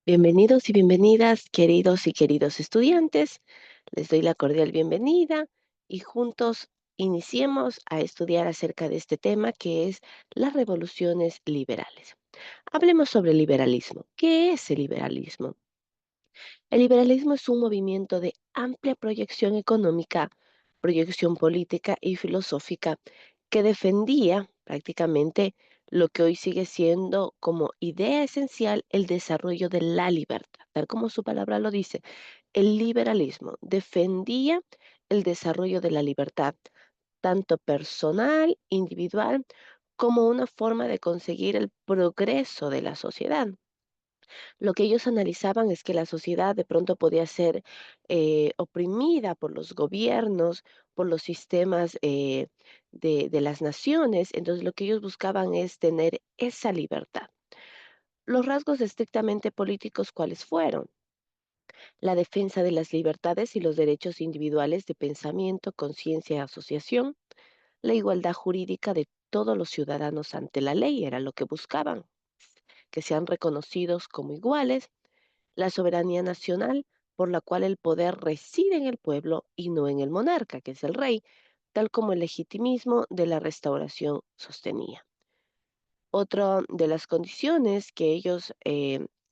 Bienvenidos y bienvenidas, queridos y queridos estudiantes. Les doy la cordial bienvenida y juntos iniciemos a estudiar acerca de este tema que es las revoluciones liberales. Hablemos sobre el liberalismo. ¿Qué es el liberalismo? El liberalismo es un movimiento de amplia proyección económica, proyección política y filosófica que defendía prácticamente lo que hoy sigue siendo como idea esencial el desarrollo de la libertad, tal como su palabra lo dice. El liberalismo defendía el desarrollo de la libertad, tanto personal, individual, como una forma de conseguir el progreso de la sociedad. Lo que ellos analizaban es que la sociedad de pronto podía ser oprimida por los gobiernos, por los sistemas de las naciones. Entonces lo que ellos buscaban es tener esa libertad. Los rasgos estrictamente políticos, ¿cuáles fueron? La defensa de las libertades y los derechos individuales de pensamiento, conciencia y asociación, la igualdad jurídica de todos los ciudadanos ante la ley, era lo que buscaban, que sean reconocidos como iguales, la soberanía nacional, por la cual el poder reside en el pueblo y no en el monarca, que es el rey, tal como el legitimismo de la restauración sostenía. Otra de las condiciones que ellos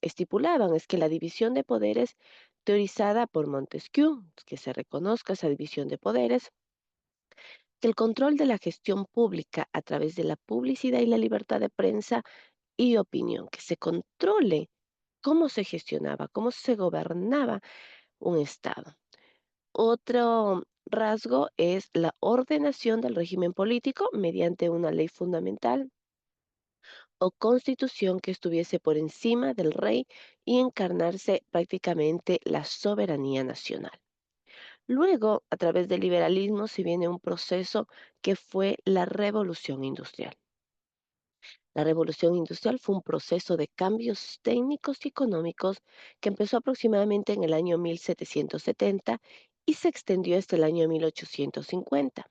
estipulaban es que la división de poderes teorizada por Montesquieu, que se reconozca esa división de poderes, que el control de la gestión pública a través de la publicidad y la libertad de prensa y opinión, que se controle cómo se gestionaba, cómo se gobernaba un Estado. Otro rasgo es la ordenación del régimen político mediante una ley fundamental o constitución que estuviese por encima del rey y encarnarse prácticamente la soberanía nacional. Luego, a través del liberalismo, se viene un proceso que fue la revolución industrial. La revolución industrial fue un proceso de cambios técnicos y económicos que empezó aproximadamente en el año 1770 y se extendió hasta el año 1850.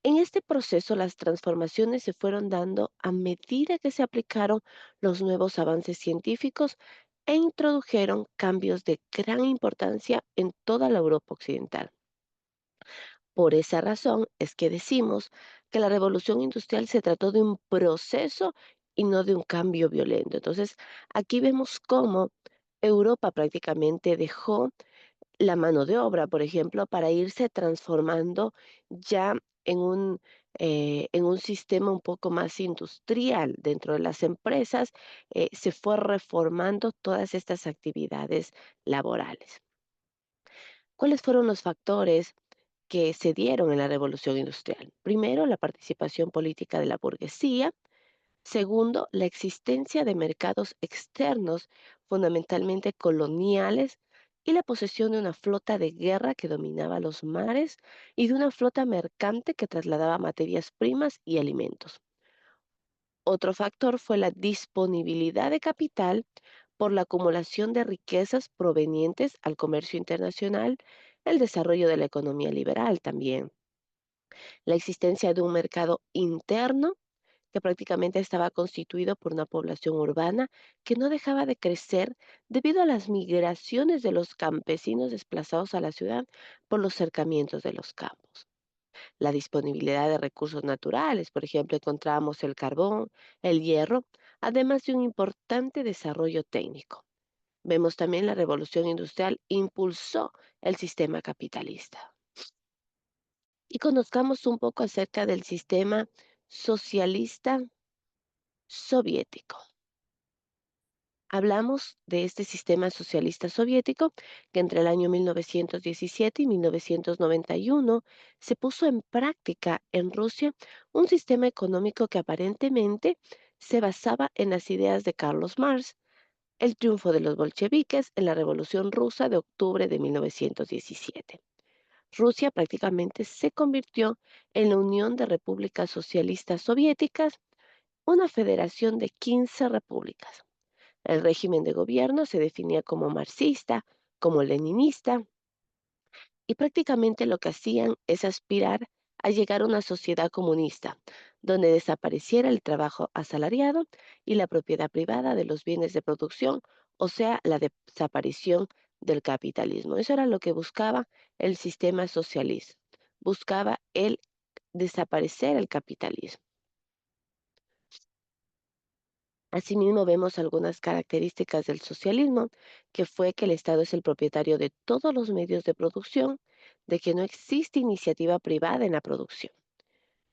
En este proceso, las transformaciones se fueron dando a medida que se aplicaron los nuevos avances científicos e introdujeron cambios de gran importancia en toda la Europa occidental. Por esa razón es que decimos que la revolución industrial se trató de un proceso y no de un cambio violento. Entonces, aquí vemos cómo Europa prácticamente dejó la mano de obra, por ejemplo, para irse transformando ya en un sistema un poco más industrial. Dentro de las empresas se fue reformando todas estas actividades laborales. ¿Cuáles fueron los factores que se dieron en la revolución industrial? Primero, la participación política de la burguesía. Segundo, la existencia de mercados externos, fundamentalmente coloniales, y la posesión de una flota de guerra que dominaba los mares y de una flota mercante que trasladaba materias primas y alimentos. Otro factor fue la disponibilidad de capital por la acumulación de riquezas provenientes al comercio internacional, el desarrollo de la economía liberal también, la existencia de un mercado interno que prácticamente estaba constituido por una población urbana que no dejaba de crecer debido a las migraciones de los campesinos desplazados a la ciudad por los cercamientos de los campos. La disponibilidad de recursos naturales, por ejemplo, encontramos el carbón, el hierro, además de un importante desarrollo técnico. Vemos también la revolución industrial impulsó el sistema capitalista. Y conozcamos un poco acerca del sistema socialista soviético. Hablamos de este sistema socialista soviético que entre el año 1917 y 1991 se puso en práctica en Rusia un sistema económico que aparentemente se basaba en las ideas de Carlos Marx, el triunfo de los bolcheviques en la Revolución Rusa de octubre de 1917. Rusia prácticamente se convirtió en la Unión de Repúblicas Socialistas Soviéticas, una federación de 15 repúblicas. El régimen de gobierno se definía como marxista, como leninista, y prácticamente lo que hacían es aspirar a llegar a una sociedad comunista, donde desapareciera el trabajo asalariado y la propiedad privada de los bienes de producción, o sea, la desaparición del capitalismo. Eso era lo que buscaba el sistema socialista. Buscaba el desaparecer el capitalismo. Asimismo, vemos algunas características del socialismo, que fue que el Estado es el propietario de todos los medios de producción, de que no existe iniciativa privada en la producción.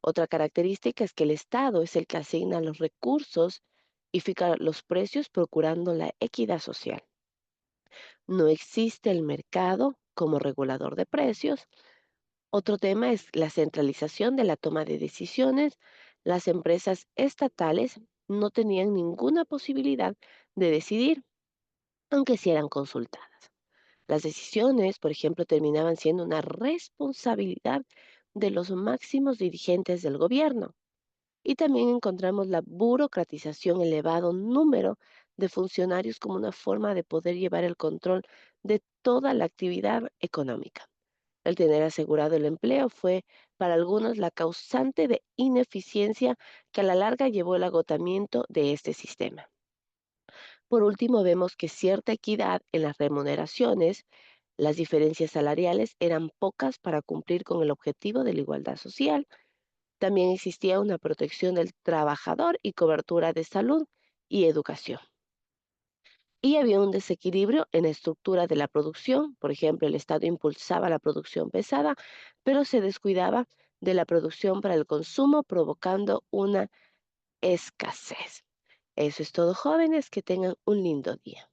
Otra característica es que el Estado es el que asigna los recursos y fija los precios procurando la equidad social. No existe el mercado como regulador de precios. Otro tema es la centralización de la toma de decisiones. Las empresas estatales no tenían ninguna posibilidad de decidir, aunque sí eran consultadas. Las decisiones, por ejemplo, terminaban siendo una responsabilidad de los máximos dirigentes del gobierno. Y también encontramos la burocratización, elevado número de funcionarios como una forma de poder llevar el control de toda la actividad económica. El tener asegurado el empleo fue para algunos la causante de ineficiencia que a la larga llevó el agotamiento de este sistema. Por último, vemos que cierta equidad en las remuneraciones, las diferencias salariales eran pocas para cumplir con el objetivo de la igualdad social. También existía una protección del trabajador y cobertura de salud y educación. Y había un desequilibrio en la estructura de la producción. Por ejemplo, el Estado impulsaba la producción pesada, pero se descuidaba de la producción para el consumo, provocando una escasez. Eso es todo, jóvenes. Que tengan un lindo día.